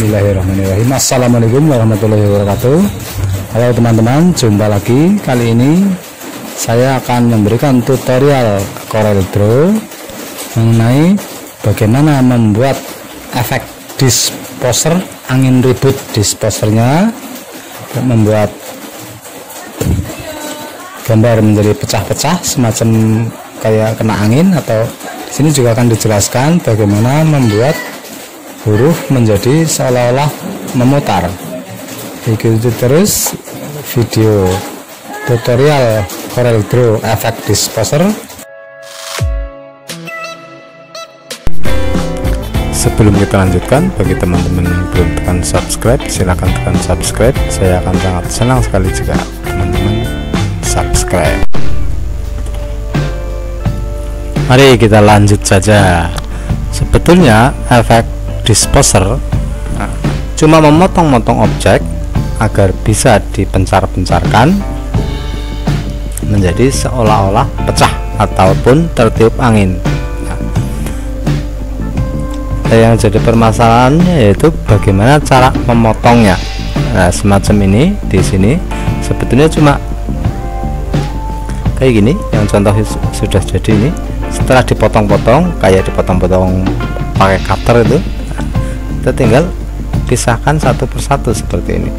Bismillahirrahmanirrahim. Assalamualaikum warahmatullahi wabarakatuh. Halo teman-teman, jumpa lagi. Kali ini saya akan memberikan tutorial Corel Draw mengenai bagaimana membuat efek disposer angin ribut. Disposernya membuat gambar menjadi pecah-pecah semacam kayak kena angin, atau di sini juga akan dijelaskan bagaimana membuat huruf menjadi seolah-olah memutar. Ikuti terus video tutorial Corel Draw efek disposer. Sebelum kita lanjutkan, bagi teman-teman yang belum tekan subscribe, silahkan tekan subscribe. Saya akan sangat senang sekali jika teman-teman subscribe. Mari kita lanjut saja. Sebetulnya efek disposer cuma memotong-motong objek agar bisa dipencar-pencarkan menjadi seolah-olah pecah ataupun tertiup angin. Yang jadi permasalahannya yaitu bagaimana cara memotongnya. Nah, semacam ini di sini sebetulnya cuma kayak gini, yang contoh sudah jadi ini. Setelah dipotong-potong kayak dipotong-potong pakai cutter itu, kita tinggal pisahkan satu persatu seperti ini.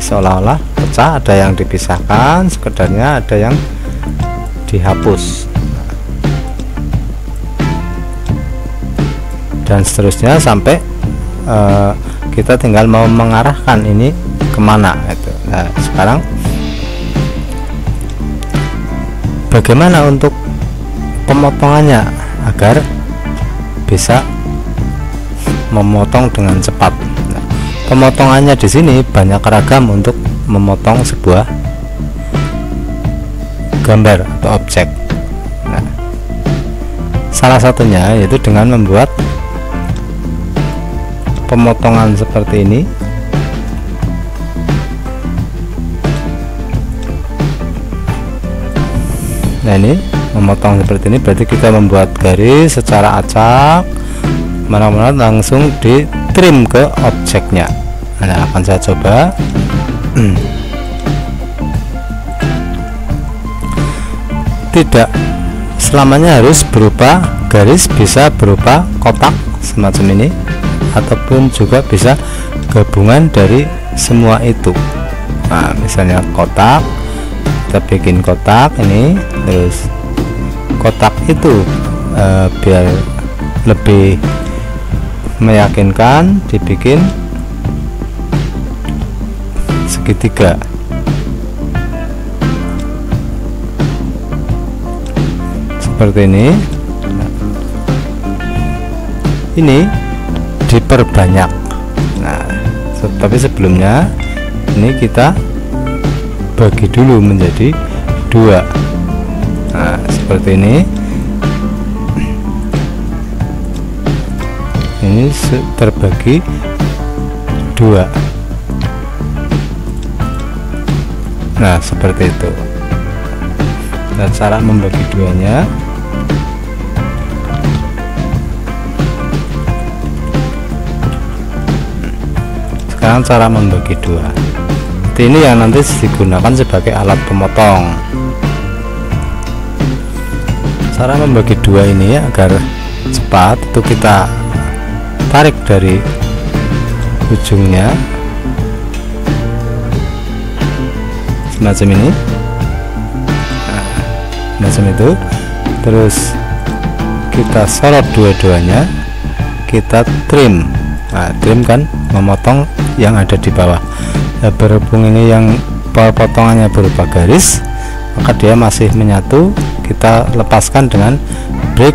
Seolah-olah pecah, ada yang dipisahkan sekedarnya, ada yang dihapus, dan seterusnya sampai kita tinggal mau mengarahkan ini kemana itu. Nah, sekarang bagaimana untuk pemotongannya agar bisa memotong dengan cepat. Nah, pemotongannya di sini banyak ragam untuk memotong sebuah gambar atau objek. Nah, salah satunya yaitu dengan membuat pemotongan seperti ini. Nah, ini memotong seperti ini berarti kita membuat garis secara acak, mana-mana langsung di trim ke objeknya. Nah, akan saya coba. Tidak selamanya harus berupa garis, bisa berupa kotak semacam ini, ataupun juga bisa gabungan dari semua itu. Nah, misalnya kotak, kita bikin kotak ini, terus kotak itu biar lebih meyakinkan dibikin segitiga seperti ini. Ini diperbanyak. Nah, tapi sebelumnya ini kita bagi dulu menjadi dua. Nah, seperti ini. Ini terbagi dua. Nah, seperti itu. Dan cara membagi duanya, sekarang cara membagi dua. Ini yang nanti digunakan sebagai alat pemotong. Cara membagi dua ini agar cepat itu kita tarik dari ujungnya semacam ini. Nah, semacam itu, terus kita sorot dua-duanya, kita trim. Nah, trim kan memotong yang ada di bawah. Nah, berhubung ini yang potongannya berupa garis, maka dia masih menyatu. Kita lepaskan dengan break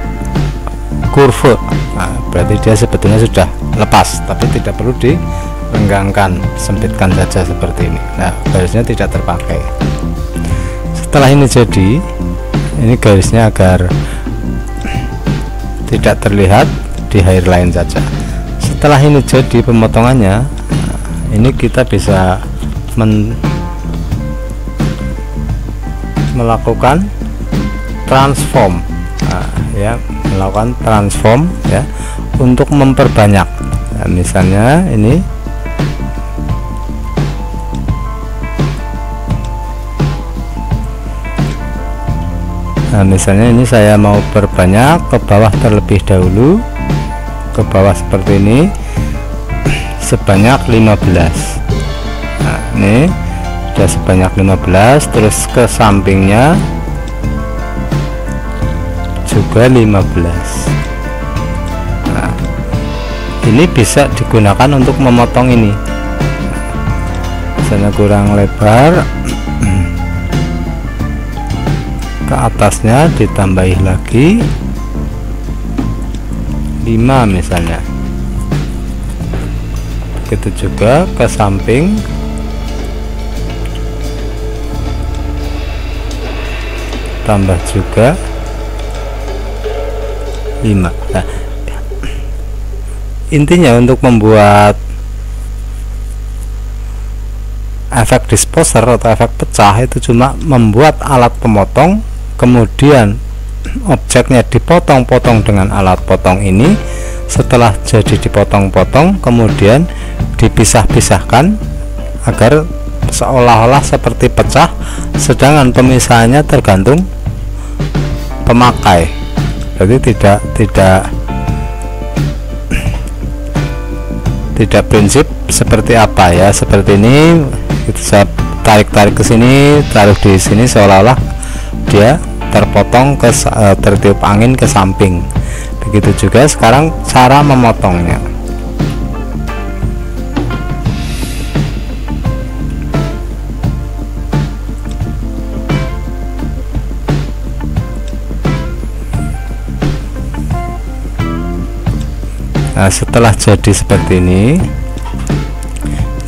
curve. Nah, berarti dia sebetulnya sudah lepas, tapi tidak perlu direnggangkan, sempitkan saja seperti ini. Nah, garisnya tidak terpakai. Setelah ini jadi, ini garisnya agar tidak terlihat, di hairline saja. Setelah ini jadi pemotongannya, ini kita bisa melakukan transform. Nah, ya, melakukan transform ya untuk memperbanyak. Nah, misalnya ini Nah, misalnya ini saya mau perbanyak, ke bawah terlebih dahulu, ke bawah seperti ini sebanyak 15. Nah, ini sudah sebanyak 15, terus ke sampingnya juga 15. Nah, ini bisa digunakan untuk memotong ini. Misalnya kurang lebar, ke atasnya ditambahi lagi 5 misalnya. Begitu juga ke samping, tambah juga 5. Nah, intinya untuk membuat efek disposer atau efek pecah itu cuma membuat alat pemotong, kemudian objeknya dipotong-potong dengan alat potong ini. Setelah jadi dipotong-potong, kemudian dipisah-pisahkan agar seolah-olah seperti pecah, sedangkan pemisahannya tergantung pemakai. Jadi tidak prinsip seperti apa ya, seperti ini itu saya tarik ke sini, taruh di sini, seolah-olah dia terpotong tertiup angin ke samping. Begitu juga sekarang cara memotongnya. Nah, setelah jadi seperti ini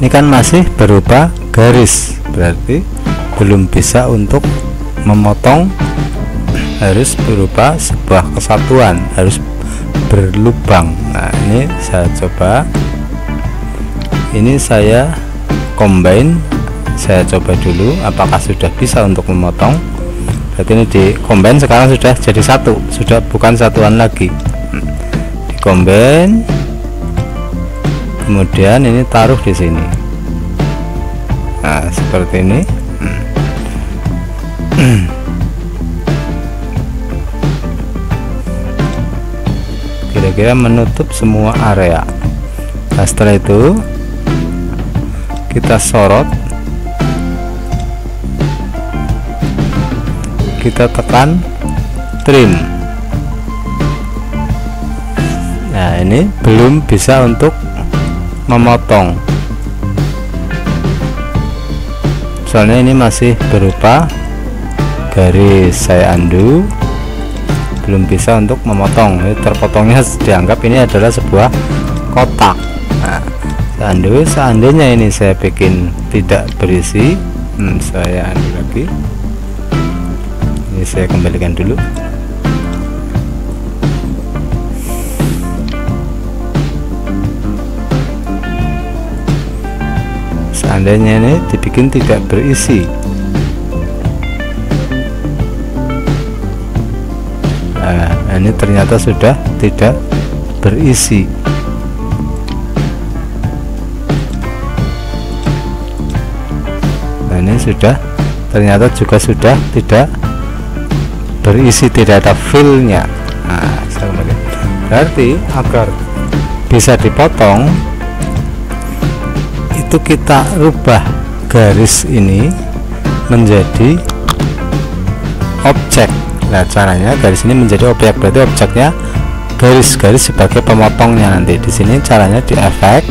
kan masih berupa garis, berarti belum bisa untuk memotong, harus berupa sebuah kesatuan, harus berlubang. Nah, ini saya coba, ini saya combine, saya coba dulu apakah sudah bisa untuk memotong. Berarti ini di combine, sekarang sudah jadi satu, sudah bukan satuan lagi. Combine, kemudian ini taruh di sini. Nah, seperti ini. Kira-kira menutup semua area. Nah, setelah itu kita sorot, kita tekan trim. Nah, ini belum bisa untuk memotong, soalnya ini masih berupa garis. Saya undo, belum bisa untuk memotong. Ini terpotongnya dianggap ini adalah sebuah kotak. Nah, saya undo. Seandainya ini saya bikin tidak berisi, saya undo lagi. Ini saya kembalikan dulu. Seandainya ini dibikin tidak berisi, nah, ini ternyata sudah tidak berisi. Nah, ini sudah, ternyata juga sudah tidak berisi, tidak ada fillnya. Nah, berarti agar bisa dipotong, itu kita rubah garis ini menjadi objek. Nah, caranya garis ini menjadi objek, berarti objeknya garis-garis sebagai pemotongnya. Nanti di sini caranya di efek,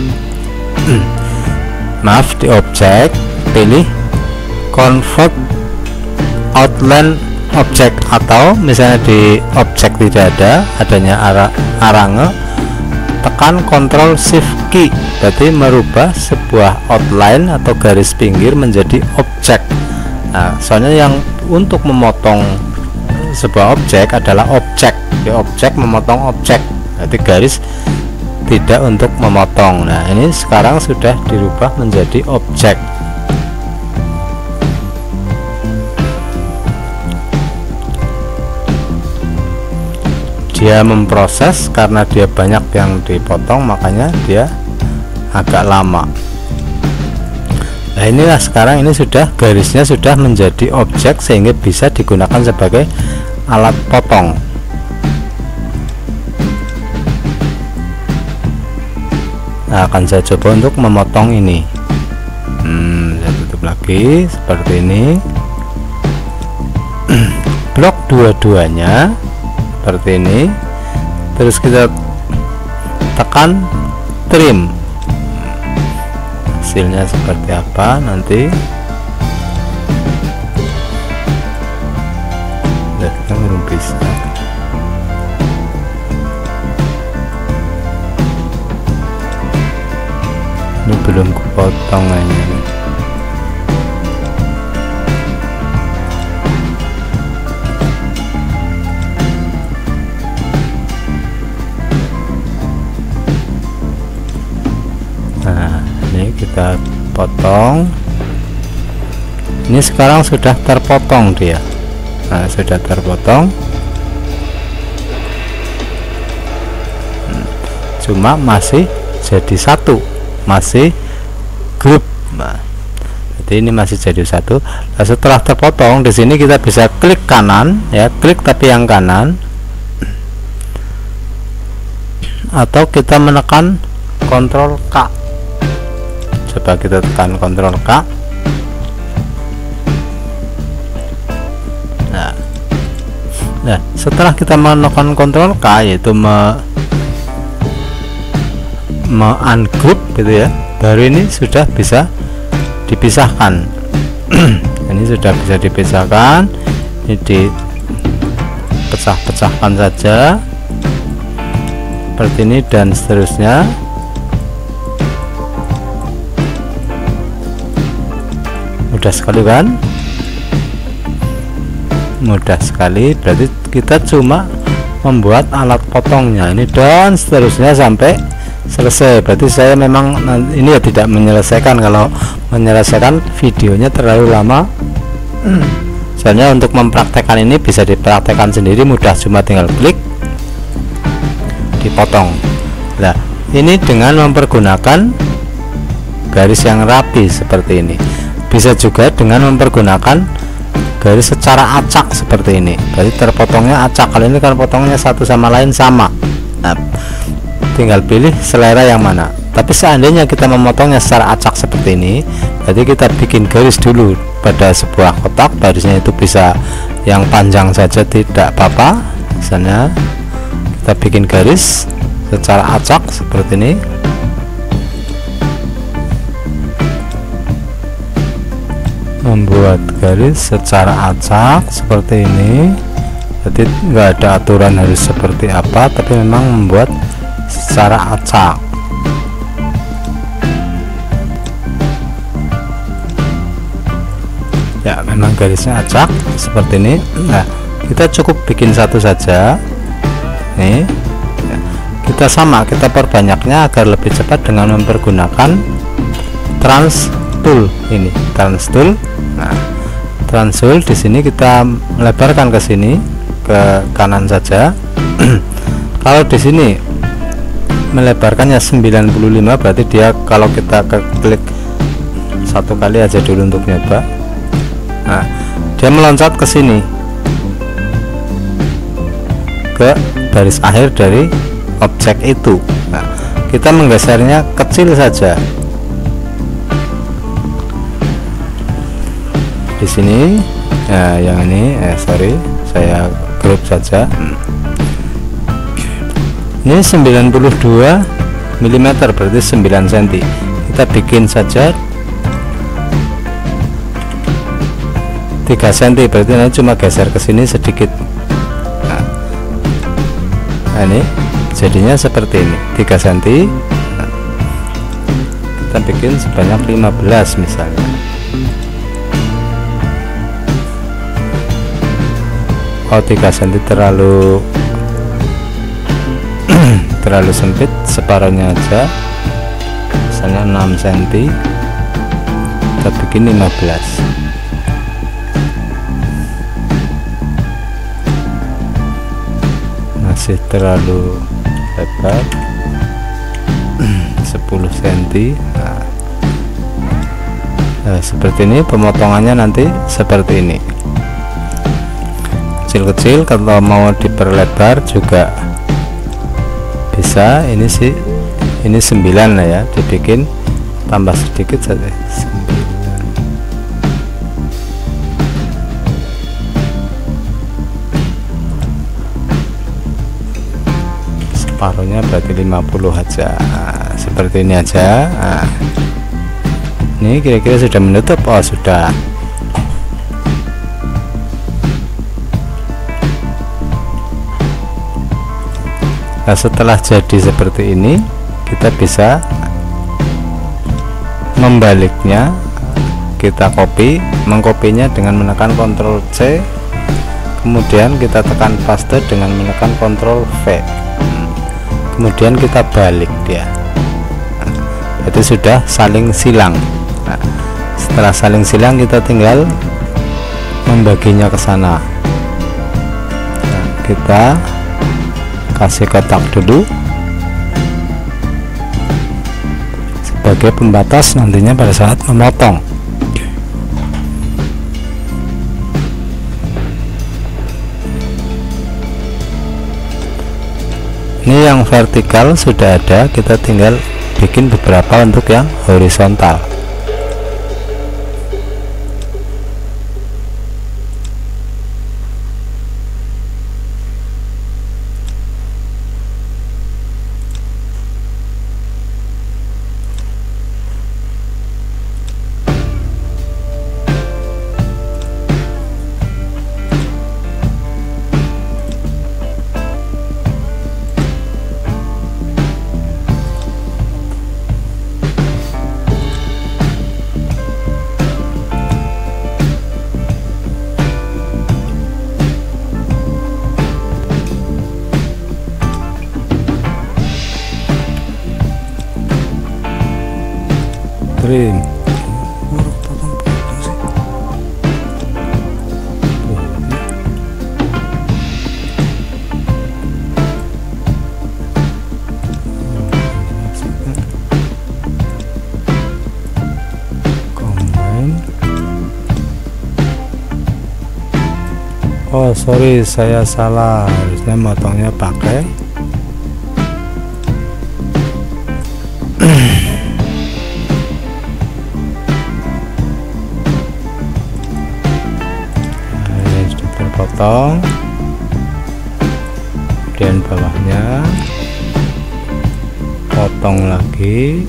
maaf, di objek, pilih convert outline object, atau misalnya di objek tidak ada, adanya arange, tekan Ctrl Shift key, berarti merubah sebuah outline atau garis pinggir menjadi objek. Nah, soalnya yang untuk memotong sebuah objek adalah objek, di objek memotong objek, berarti garis tidak untuk memotong. Nah, ini sekarang sudah dirubah menjadi objek. Dia memproses karena dia banyak yang dipotong, makanya dia agak lama. Nah, inilah sekarang ini sudah garisnya sudah menjadi objek sehingga bisa digunakan sebagai alat potong. Nah, akan saya coba untuk memotong ini. Saya tutup lagi seperti ini. Blok dua-duanya seperti ini, terus kita tekan trim. Hasilnya seperti apa nanti kita belum bisa. Ini belum kepotongannya. Nah, ini kita potong. Ini sekarang sudah terpotong dia. Nah, sudah terpotong. Cuma masih jadi satu, masih grup. Nah, jadi ini masih jadi satu. Nah, setelah terpotong, di sini kita bisa klik kanan, ya, klik tapi yang kanan, atau kita menekan Ctrl K. Coba kita tekan Ctrl K. Nah, setelah kita menekan Ctrl K, yaitu ungroup gitu ya, baru ini sudah bisa dipisahkan. Ini sudah bisa dipisahkan. Ini dipecah-pecahkan saja seperti ini dan seterusnya. Mudah sekali kan? Mudah sekali. Berarti kita cuma membuat alat potongnya ini dan seterusnya sampai selesai. Berarti saya memang ini ya tidak menyelesaikan. Kalau menyelesaikan videonya terlalu lama. Soalnya untuk mempraktekkan ini bisa dipraktekkan sendiri, mudah, cuma tinggal klik dipotong. Nah, ini dengan mempergunakan garis yang rapi seperti ini. Bisa juga dengan mempergunakan garis secara acak seperti ini. Jadi terpotongnya acak. Kali ini kan potongnya satu sama lain sama. Nah, tinggal pilih selera yang mana. Tapi seandainya kita memotongnya secara acak seperti ini, berarti kita bikin garis dulu pada sebuah kotak. Garisnya itu bisa yang panjang saja, tidak apa-apa. Misalnya kita bikin garis secara acak seperti ini. Membuat garis secara acak seperti ini. Jadi nggak ada aturan harus seperti apa, tapi memang membuat secara acak. Ya, memang garisnya acak seperti ini. Nah, kita cukup bikin satu saja. Nih, ya. Kita perbanyaknya agar lebih cepat dengan mempergunakan trans tool ini, trans tool. Nah, trans tool di sini kita melebarkan ke sini, ke kanan saja. Kalau di sini melebarkannya 95, berarti dia kalau kita klik satu kali aja dulu untuk nyoba. Nah, dia meloncat ke sini, ke garis akhir dari objek itu. Nah, kita menggesernya kecil saja. Di sini, ya, yang ini, sorry, saya grup saja. Ini 92 mm, berarti 9 cm. Kita bikin saja 3 cm, berarti ini cuma geser ke sini sedikit. Nah, ini jadinya seperti ini, 3 cm. Nah, kita bikin sebanyak 15 misalnya. Oh, 3 cm terlalu terlalu sempit, separuhnya aja, misalnya 6 cm. Kita bikin 15. Masih terlalu lebar, 10 cm. Nah, seperti ini pemotongannya nanti seperti ini. kecil-kecil, kalau mau diperlebar juga bisa. Ini sih, ini 9 lah ya, dibikin tambah sedikit saja, 9. Separuhnya berarti 50 aja, seperti ini aja. Nah, ini kira-kira sudah menutup. Oh sudah. Nah, setelah jadi seperti ini, kita bisa membaliknya. Kita mengkopinya dengan menekan Ctrl C, kemudian kita tekan paste dengan menekan Ctrl V, kemudian kita balik dia. Nah, itu sudah saling silang. Nah, setelah saling silang, kita tinggal membaginya ke sana. Nah, kita kasih kotak dulu sebagai pembatas nantinya pada saat memotong. Ini yang vertikal sudah ada, kita tinggal bikin beberapa untuk yang horizontal. Trim. Oh sorry, saya salah, harusnya motongnya pakai sudah terpotong, kemudian bawahnya potong lagi,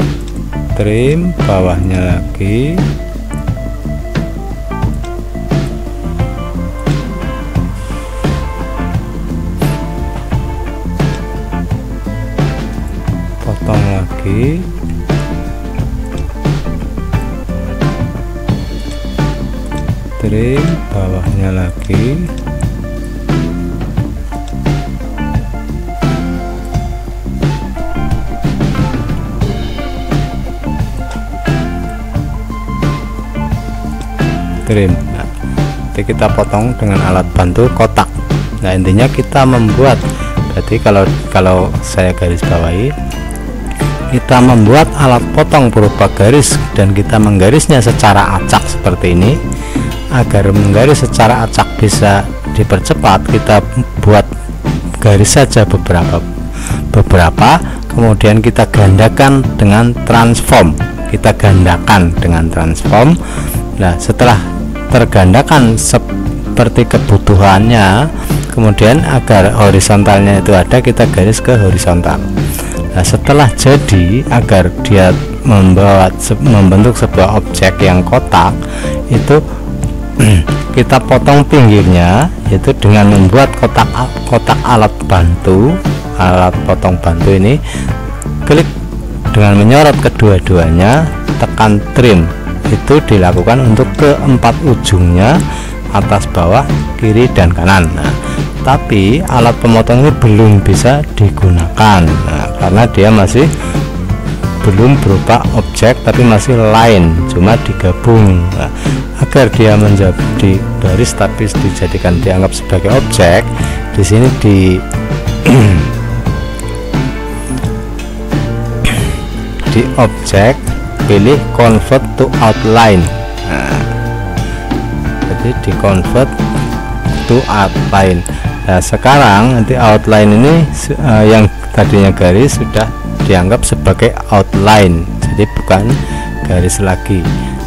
trim bawahnya lagi, potong lagi, trim bawahnya lagi, trim. Nah, nanti kita potong dengan alat bantu kotak. Nah, intinya kita membuat, berarti kalau saya garis bawahi, kita membuat alat potong berupa garis dan kita menggarisnya secara acak seperti ini. Agar menggaris secara acak bisa dipercepat, kita buat garis saja beberapa, kemudian kita gandakan dengan transform. Nah, setelah tergandakan seperti kebutuhannya, kemudian agar horizontalnya itu ada, kita garis ke horizontal. Nah, setelah jadi, agar dia membentuk sebuah objek yang kotak, itu kita potong pinggirnya, yaitu dengan membuat kotak alat potong bantu ini, klik dengan menyorot kedua-duanya, tekan trim. Itu dilakukan untuk keempat ujungnya, atas, bawah, kiri, dan kanan. Nah, tapi alat pemotong ini belum bisa digunakan, karena dia masih belum berupa objek, tapi masih line, cuma digabung. Nah, agar dia menjadi baris tapi dianggap sebagai objek, di sini di objek pilih convert to outline. Nah, jadi di convert yaitu outline. Nah, sekarang nanti outline ini yang tadinya garis sudah dianggap sebagai outline, jadi bukan garis lagi.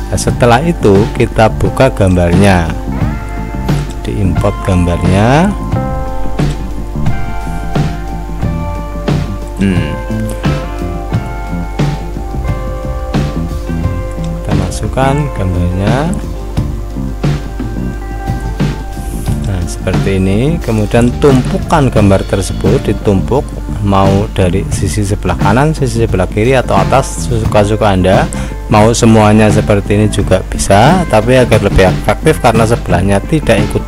Nah, setelah itu kita buka gambarnya, diimport gambarnya. Kita masukkan gambarnya. Nah, seperti ini. Kemudian tumpukan gambar tersebut ditumpuk, mau dari sisi sebelah kanan, sisi sebelah kiri, atau atas, suka-suka Anda. Mau semuanya seperti ini juga bisa, tapi agar lebih efektif karena sebelahnya tidak ikut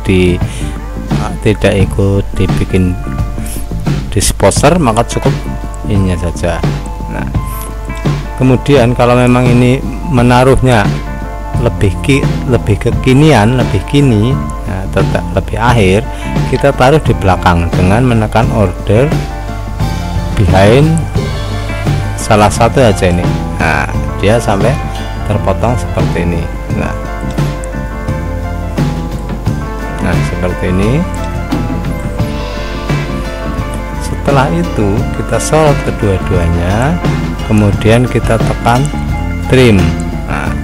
dibikin disposer, maka cukup ininya saja. Nah, kemudian kalau memang ini menaruhnya lebih kekinian, lebih kini, nah, tetap lebih akhir, kita taruh di belakang dengan menekan order behind salah satu aja ini. Nah, dia sampai terpotong seperti ini. Nah, seperti ini. Setelah itu kita sorot kedua-duanya, kemudian kita tekan trim. Nah,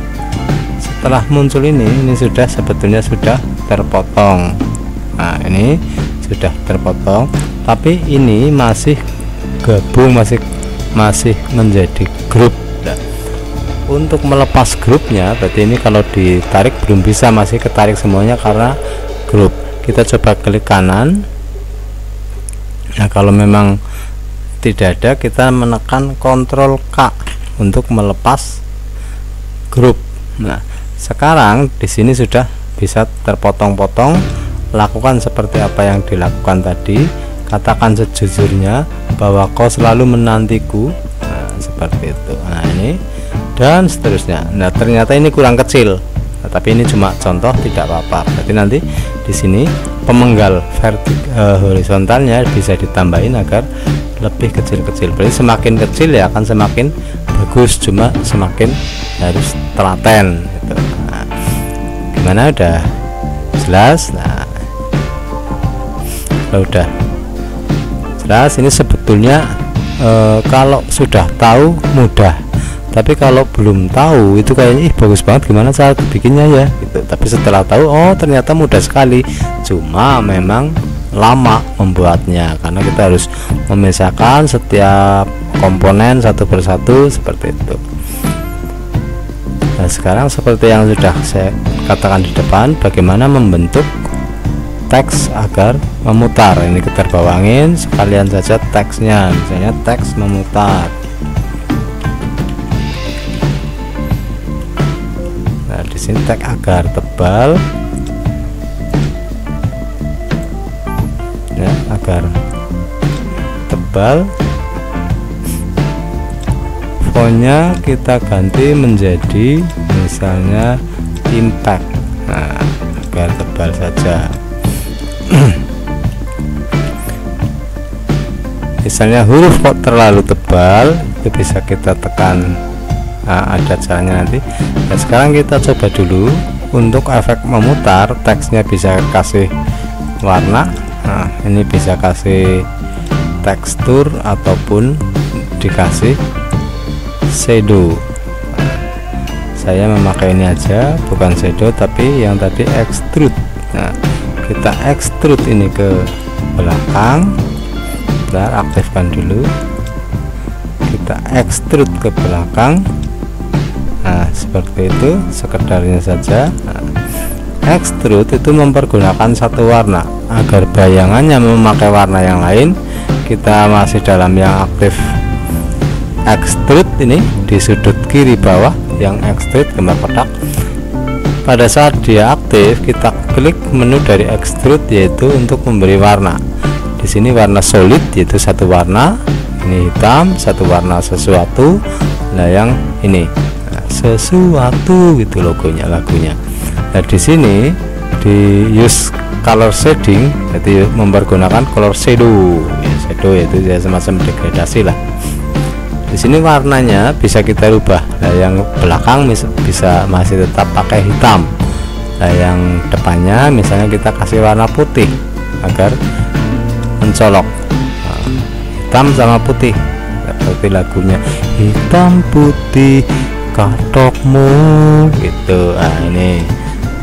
setelah muncul ini sudah sebetulnya sudah terpotong. Nah, ini sudah terpotong, tapi ini masih gabung, masih menjadi grup. Nah, untuk melepas grupnya, berarti ini kalau ditarik belum bisa, masih ketarik semuanya karena grup. Kita coba klik kanan. Nah, kalau memang tidak ada, kita menekan Ctrl K untuk melepas grup. Nah, sekarang di sini sudah bisa terpotong-potong. Lakukan seperti apa yang dilakukan tadi. Katakan sejujurnya bahwa kau selalu menantiku. Nah, seperti itu. Nah, ini dan seterusnya. Nah, ternyata ini kurang kecil. Nah, tapi ini cuma contoh, tidak apa-apa. Berarti nanti di sini pemenggal horizontalnya bisa ditambahin agar lebih kecil-kecil. Berarti semakin kecil ya akan semakin bagus, cuma semakin harus telaten gitu. Nah, gimana, udah jelas? Nah, kalau udah jelas, ini sebetulnya kalau sudah tahu mudah. Tapi kalau belum tahu itu kayaknya bagus banget, gimana cara bikinnya ya gitu. Tapi setelah tahu, oh ternyata mudah sekali, cuma memang lama membuatnya karena kita harus memisahkan setiap komponen satu persatu seperti itu. Nah, sekarang seperti yang sudah saya katakan di depan, bagaimana membentuk teks agar memutar. Ini kita bawangin sekalian saja teksnya, misalnya teks memutar. Nah, di sini teks agar tebal, ya, agar tebal. Fontnya kita ganti menjadi misalnya impact. Nah, agar tebal saja. Misalnya huruf kok terlalu tebal, itu bisa kita tekan. Nah, ada caranya nanti. Nah, sekarang kita coba dulu untuk efek memutar. Teksnya bisa kasih warna. Nah, ini bisa kasih tekstur ataupun dikasih shadow. Nah, saya memakai ini aja, bukan shadow tapi yang tadi extrude. Nah, kita extrude ini ke belakang. Bentar, aktifkan dulu. Kita extrude ke belakang. Nah, seperti itu, sekedarnya saja. Nah, extrude itu mempergunakan satu warna agar bayangannya memakai warna yang lain. Kita masih dalam yang aktif extrude, ini di sudut kiri bawah yang extrude gambar kotak. Pada saat dia aktif, kita klik menu dari extrude, yaitu untuk memberi warna. Di sini warna solid, yaitu satu warna. Ini hitam, satu warna sesuatu. Nah, yang ini sesuatu gitu logonya, lagunya. Nah, di sini di use color shading, jadi mempergunakan color shadow. Ya, shadow yaitu ya semacam degradasi lah. Di sini warnanya bisa kita rubah. Nah, yang belakang bisa masih tetap pakai hitam. Nah, yang depannya misalnya kita kasih warna putih agar mencolok. Nah, hitam sama putih seperti lagunya, hitam putih katokmu gitu. Nah, ini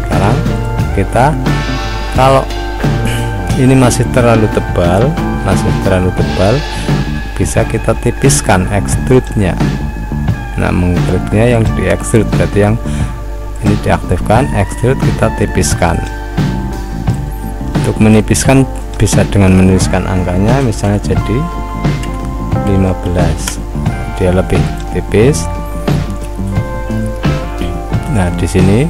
sekarang kita, kalau ini masih terlalu tebal, bisa kita tipiskan extrude-nya. Nah, mengextrude-nya yang di extrude berarti yang ini diaktifkan, extrude kita tipiskan. Untuk menipiskan bisa dengan menuliskan angkanya, misalnya jadi 15, dia lebih tipis. Nah, di sini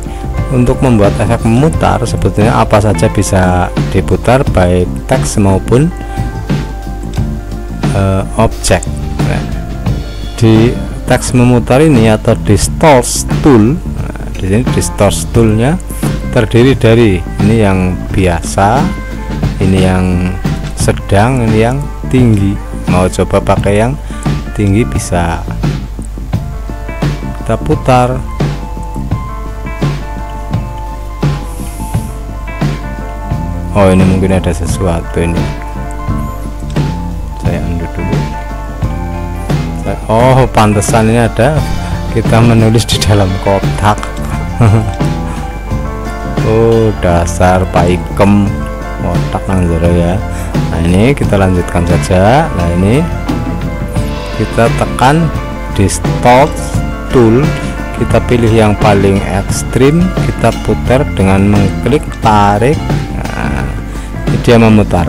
untuk membuat efek memutar sebetulnya apa saja bisa diputar, baik teks maupun objek. Nah, di teks memutar ini atau distort tool, nah, di sini distort toolnya terdiri dari ini yang biasa, ini yang sedang, ini yang tinggi. Mau coba pakai yang tinggi bisa, kita putar. Oh, ini mungkin ada sesuatu ini, saya undo dulu. Oh, pantesan ini ada kita menulis di dalam kotak. Oh, dasar paikem kotak nanggara ya. Nah, ini kita lanjutkan saja. Nah, ini kita tekan distort tool, kita pilih yang paling ekstrim, kita putar dengan mengklik tarik. Nah, ini dia memutar.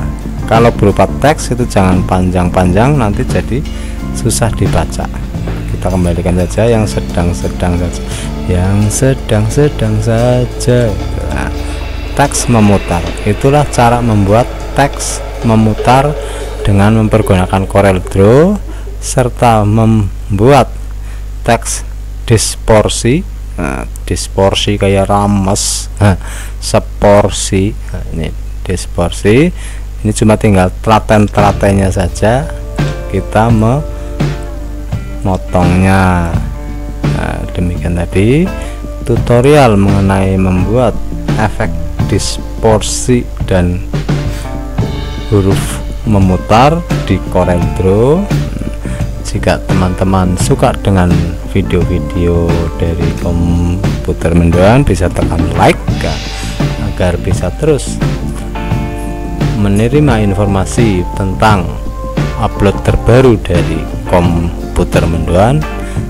Kalau berupa teks itu jangan panjang-panjang, nanti jadi susah dibaca. Kita kembalikan saja yang sedang-sedang saja, yang sedang-sedang saja. Nah, teks memutar, itulah cara membuat teks memutar dengan mempergunakan Corel Draw serta membuat teks distorsi. Nah, distorsi kayak rames, seporsi. Nah, ini distorsi, ini cuma tinggal telaten-telatennya saja, kita memotongnya. Nah, demikian tadi tutorial mengenai membuat efek distorsi dan huruf memutar di Corel Draw. Jika teman-teman suka dengan video-video dari Komputer Mendoan, bisa tekan like agar bisa terus menerima informasi tentang upload terbaru dari Komputer Mendoan.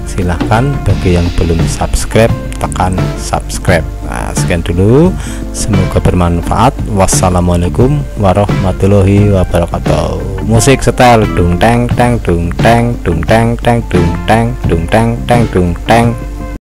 Silahkan bagi yang belum subscribe, tekan subscribe. Nah, sekian dulu, semoga bermanfaat. Wassalamualaikum warahmatullahi wabarakatuh. Musik setel dung teng teng dung teng dung teng teng dung teng teng dung teng teng.